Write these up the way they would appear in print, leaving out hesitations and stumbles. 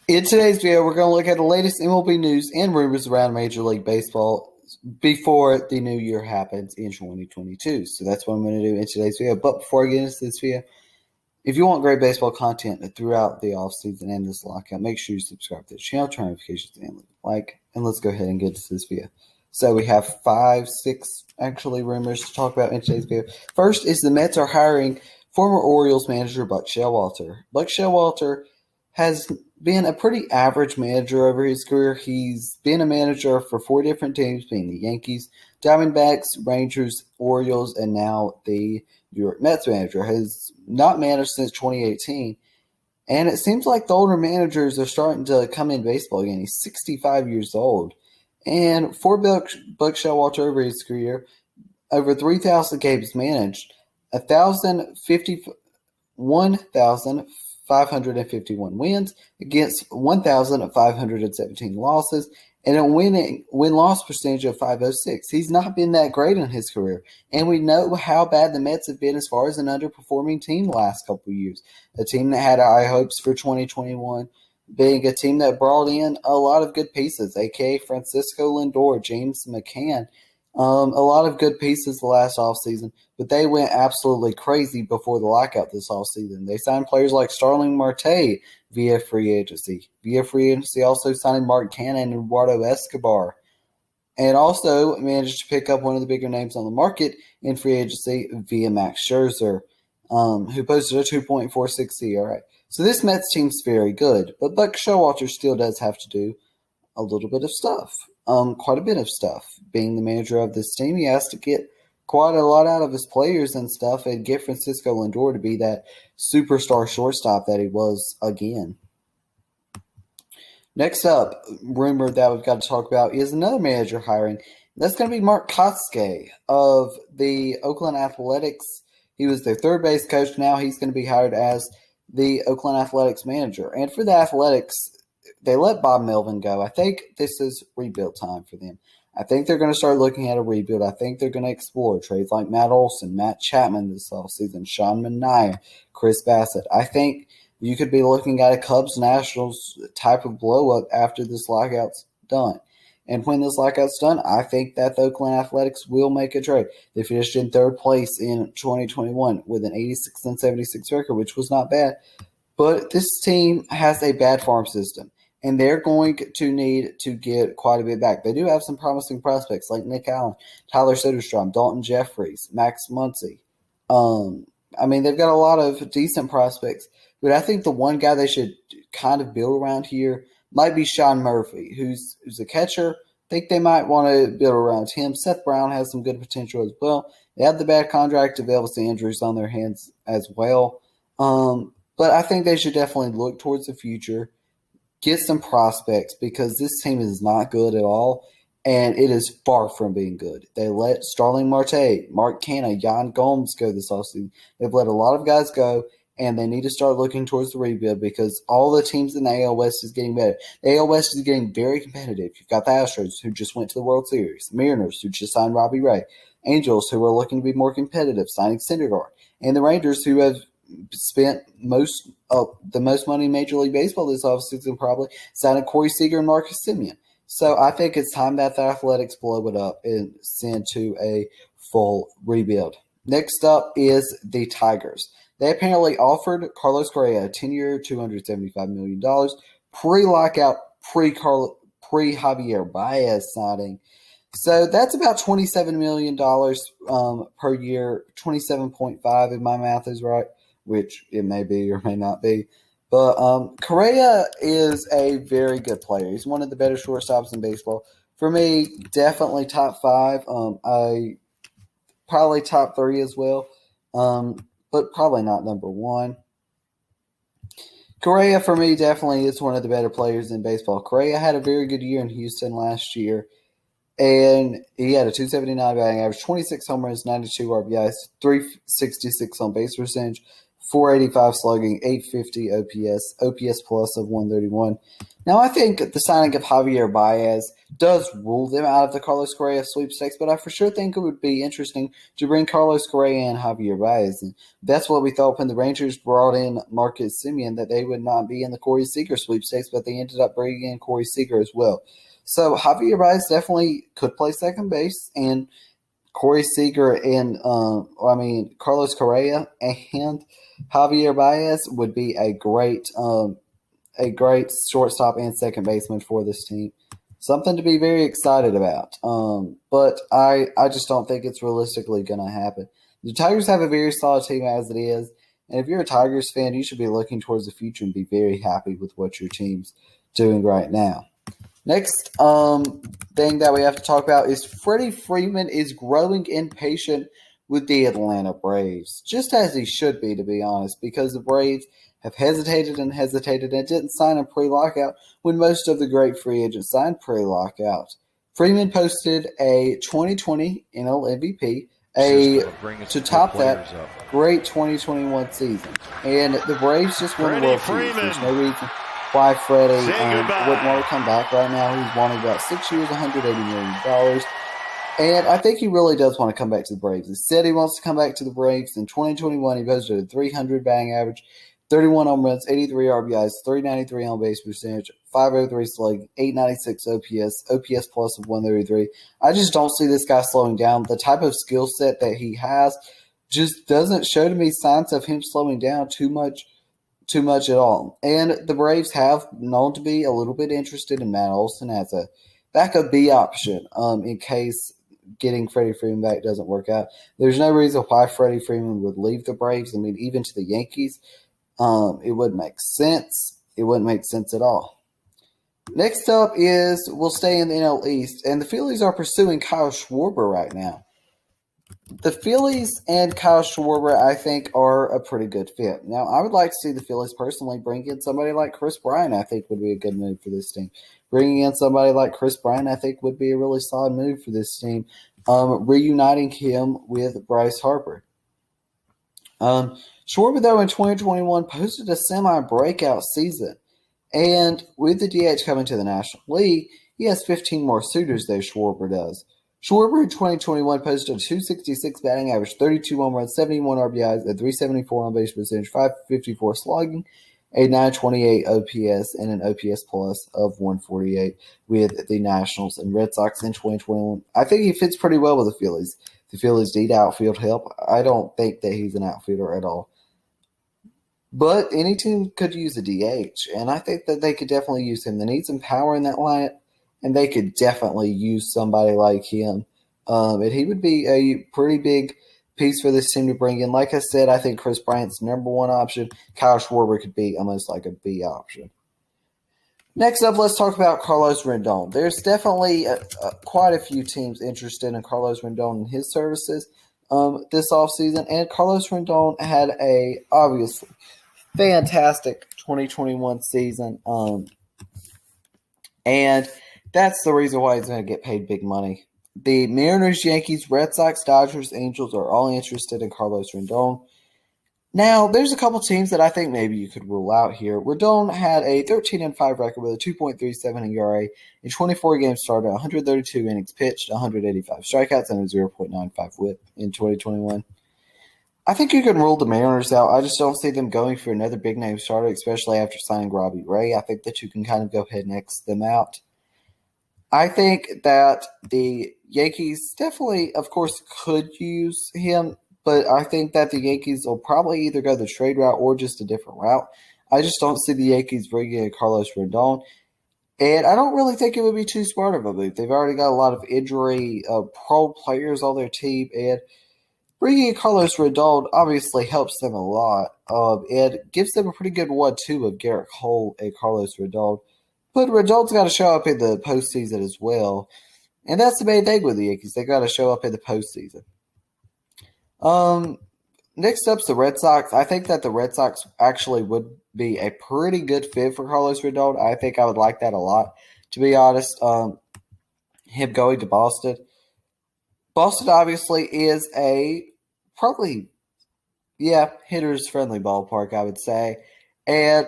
In today's video, we're going to look at the latest MLB news and rumors around Major League Baseball before the new year happens in 2022. So that's what I'm going to do in today's video. But before I get into this video, if you want great baseball content throughout the offseason and this lockout, make sure you subscribe to the channel, turn notifications, and leave a like. And let's go ahead and get into this video. So we have 6 rumors to talk about in today's video. First is the Mets are hiring former Orioles manager Buck Showalter. Buck Showalter has been a pretty average manager over his career. He's been a manager for 4 different teams, being the Yankees, Diamondbacks, Rangers, Orioles, and now the New York Mets manager. Has not managed since 2018, and it seems like the older managers are starting to come in baseball again. He's 65 years old, and for Buck Showalter over his career, over 3,000 games managed, 1,551 wins against 1,517 losses, and a win-loss percentage of .506. He's not been that great in his career, and we know how bad the Mets have been as far as an underperforming team the last couple of years. A team that had high hopes for 2021, being a team that brought in a lot of good pieces, a.k.a. Francisco Lindor, James McCann, a lot of good pieces the last offseason, but they went absolutely crazy before the lockout this offseason. They signed players like Starling Marte via free agency. Also signing Mark Canha and Eduardo Escobar. And also managed to pick up one of the bigger names on the market in free agency via Max Scherzer, who posted a 2.46 ERA. So this Mets team's very good, but Buck Showalter still does have to do a little bit of stuff. Quite a bit of stuff. Being the manager of this team, he has to get quite a lot out of his players and stuff and get Francisco Lindor to be that superstar shortstop that he was again. Next up, rumor that we've got to talk about is another manager hiring. That's going to be Mark Koskay of the Oakland Athletics. He was their third base coach. Now he's going to be hired as the Oakland Athletics manager. And for the Athletics, they let Bob Melvin go. I think this is rebuild time for them. I think they're going to start looking at a rebuild. I think they're going to explore trades like Matt Olson, Matt Chapman this offseason, Sean Manaea, Chris Bassett. I think you could be looking at a Cubs-Nationals type of blow-up after this lockout's done. And when this lockout's done, I think that the Oakland Athletics will make a trade. They finished in third place in 2021 with an 86-76 record, which was not bad. But this team has a bad farm system, and they're going to need to get quite a bit back. They do have some promising prospects like Nick Allen, Tyler Soderstrom, Dalton Jeffries, Max Muncy. They've got a lot of decent prospects, but I think the one guy they should kind of build around here might be Sean Murphy, who's a catcher. I think they might want to build around him. Seth Brown has some good potential as well. They have the bad contract of Elvis Andrews on their hands as well. But I think they should definitely look towards the future, get some prospects, because this team is not good at all, and it is far from being good. They let Starling Marte, Mark Canha, Yan Gomes go this offseason. They've let a lot of guys go, and they need to start looking towards the rebuild because all the teams in the AL West is getting better. The AL West is getting very competitive. You've got the Astros, who just went to the World Series, Mariners, who just signed Robbie Ray, Angels, who are looking to be more competitive, signing Syndergaard, and the Rangers, who have spent the most money in Major League Baseball this offseason, probably signing Corey Seager and Marcus Semien. So I think it's time that the Athletics blow it up and send to a full rebuild. Next up is the Tigers. They apparently offered Carlos Correa a 10-year, $275 million pre-lockout, pre-Javier Baez signing. So that's about $27 million per year, 27.5 if my math is right, which it may be or may not be. But Correa is a very good player. He's one of the better shortstops in baseball. For me, definitely top 5. Probably top 3 as well, but probably not number 1. Correa, for me, definitely is one of the better players in baseball. Correa had a very good year in Houston last year, and he had a .279 batting average, 26 home runs, 92 RBIs, .366 on base percentage, .485 slugging, .850 OPS, OPS plus of 131. Now, I think the signing of Javier Baez does rule them out of the Carlos Correa sweepstakes, but I for sure think it would be interesting to bring Carlos Correa and Javier Baez. And that's what we thought when the Rangers brought in Marcus Semien, that they would not be in the Corey Seager sweepstakes, but they ended up bringing in Corey Seager as well. So Javier Baez definitely could play second base, and Corey Seager and Carlos Correa and Javier Baez would be a great shortstop and second baseman for this team. Something to be very excited about. But I just don't think it's realistically going to happen. The Tigers have a very solid team as it is, and if you're a Tigers fan, you should be looking towards the future and be very happy with what your team's doing right now. Next thing that we have to talk about is Freddie Freeman is growing impatient with the Atlanta Braves, just as he should be, to be honest, because the Braves have hesitated and didn't sign a pre-lockout when most of the great free agents signed pre-lockout. Freeman posted a 2020 NL MVP, to top that great 2021 season. And the Braves just won the World Series. There's no reason why Freddy wouldn't want to come back right now. He's wanting about 6 years, $180 million. And I think he really does want to come back to the Braves. He said he wants to come back to the Braves. In 2021, he posted a .300 batting average, 31 home runs, 83 RBIs, 393 on base percentage, 503 slugging, 896 OPS plus of 133. I just don't see this guy slowing down. The type of skill set that he has just doesn't show to me signs of him slowing down too much at all. And the Braves have known to be a little bit interested in Matt Olson as a backup B option in case getting Freddie Freeman back doesn't work out. There's no reason why Freddie Freeman would leave the Braves. I mean, even to the Yankees, it wouldn't make sense. It wouldn't make sense at all. Next up is we'll stay in the NL East, and the Phillies are pursuing Kyle Schwarber right now. The Phillies and Kyle Schwarber, I think, are a pretty good fit. Now, I would like to see the Phillies personally bring in somebody like Chris Bryant, I think would be a good move for this team. Bringing in somebody like Chris Bryant, I think, would be a really solid move for this team, reuniting him with Bryce Harper. Schwarber, though, in 2021 posted a semi-breakout season. And with the DH coming to the National League, he has 15 more suitors than Schwarber does. Schwarber in 2021 posted a .266 batting average, 32 home runs, 71 RBIs, a .374 on base percentage, 554 slugging, a .928 OPS, and an OPS plus of 148 with the Nationals and Red Sox in 2021. I think he fits pretty well with the Phillies. The Phillies need outfield help. I don't think that he's an outfielder at all. But any team could use a DH, and I think that they could definitely use him. They need some power in that lineup, and they could definitely use somebody like him. And he would be a pretty big piece for this team to bring in. Like I said, I think Chris Bryant's number one option. Kyle Schwarber could be almost like a B option. Next up, let's talk about Carlos Rendon. There's definitely quite a few teams interested in Carlos Rendon and his services this offseason, and Carlos Rendon had a obviously fantastic 2021 season, and that's the reason why he's going to get paid big money. The Mariners, Yankees, Red Sox, Dodgers, Angels are all interested in Carlos Rendon. Now, there's a couple teams that I think maybe you could rule out here. Rendon had a 13-5 record with a 2.37 ERA in 24 games started, 132 innings pitched, 185 strikeouts, and a 0.95 whip in 2021. I think you can rule the Mariners out. I just don't see them going for another big-name starter, especially after signing Robbie Ray. I think that you can kind of go ahead and X them out. I think that the Yankees definitely, of course, could use him, but I think that the Yankees will probably either go the trade route or just a different route. I just don't see the Yankees bringing in Carlos Rendon, and I don't really think it would be too smart of a move. They've already got a lot of injury pro players on their team, and bringing in Carlos Rendon obviously helps them a lot. It gives them a pretty good 1-2 of Garrett Cole and Carlos Rendon. But Rendon's got to show up in the postseason as well. And that's the main thing with the Yankees. They got to show up in the postseason. Next up's the Red Sox. I think that the Red Sox actually would be a pretty good fit for Carlos Rendon. I think I would like that a lot, to be honest. Him going to Boston. Boston obviously is a probably yeah, hitter's friendly ballpark, I would say. And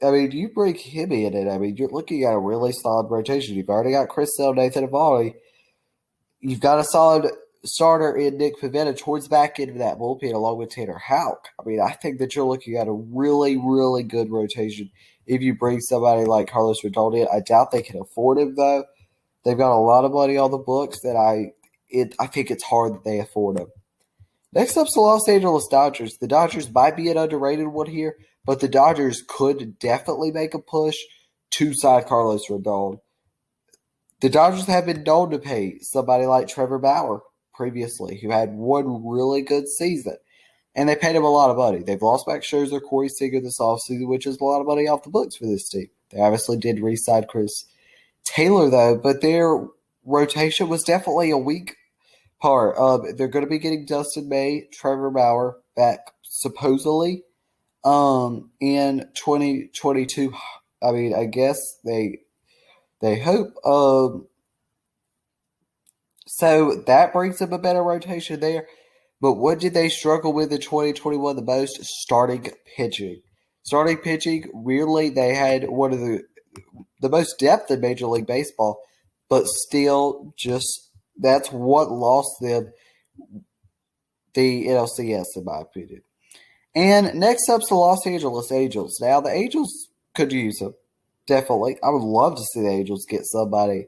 I mean, you bring him in, and I mean, you're looking at a really solid rotation. You've already got Chris Sale, Nathan Eovaldi. You've got a solid starter in Nick Pivetta towards the back end of that bullpen, along with Tanner Houck. I mean, I think that you're looking at a really, really good rotation if you bring somebody like Carlos Rodon in. I doubt they can afford him, though. They've got a lot of money on the books that I think it's hard that they afford him. Next up's the Los Angeles Dodgers. The Dodgers might be an underrated one here, but the Dodgers could definitely make a push to sign Carlos Rendon. The Dodgers have been known to pay somebody like Trevor Bauer previously, who had one really good season, and they paid him a lot of money. They've lost Max Scherzer, Corey Seager this offseason, which is a lot of money off the books for this team. They obviously did re-sign Chris Taylor, though, but their rotation was definitely a weak part. They're going to be getting Dustin May, Trevor Bauer back supposedly in 2022. I mean, I guess they hope. So that brings them a better rotation there. But what did they struggle with in 2021 the most? Starting pitching. Starting pitching, weirdly, they had one of the most depth in Major League Baseball, but still just that's what lost them the NLCS, in my opinion. And next up's the Los Angeles Angels. Now, the Angels could use them, definitely. I would love to see the Angels get somebody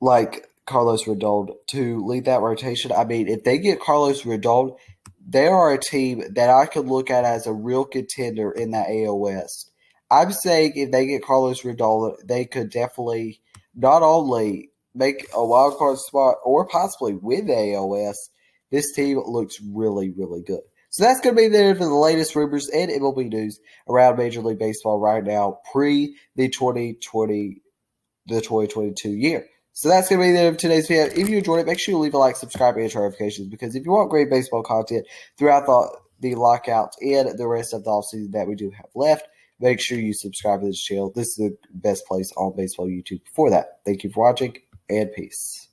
like Carlos Rendon to lead that rotation. I mean, if they get Carlos Rendon, they are a team that I could look at as a real contender in that AL West. I'm saying if they get Carlos Rendon, they could definitely not only make a wild card spot or possibly win the AL West. This team looks really, really good. So that's going to be there for the latest rumors and MLB news around Major League Baseball right now, pre the 2022 year. So that's going to be the end of today's video. If you enjoyed it, make sure you leave a like, subscribe, and turn notifications, because if you want great baseball content throughout the lockouts and the rest of the offseason that we do have left, make sure you subscribe to this channel. This is the best place on baseball YouTube for that. Thank you for watching, and peace.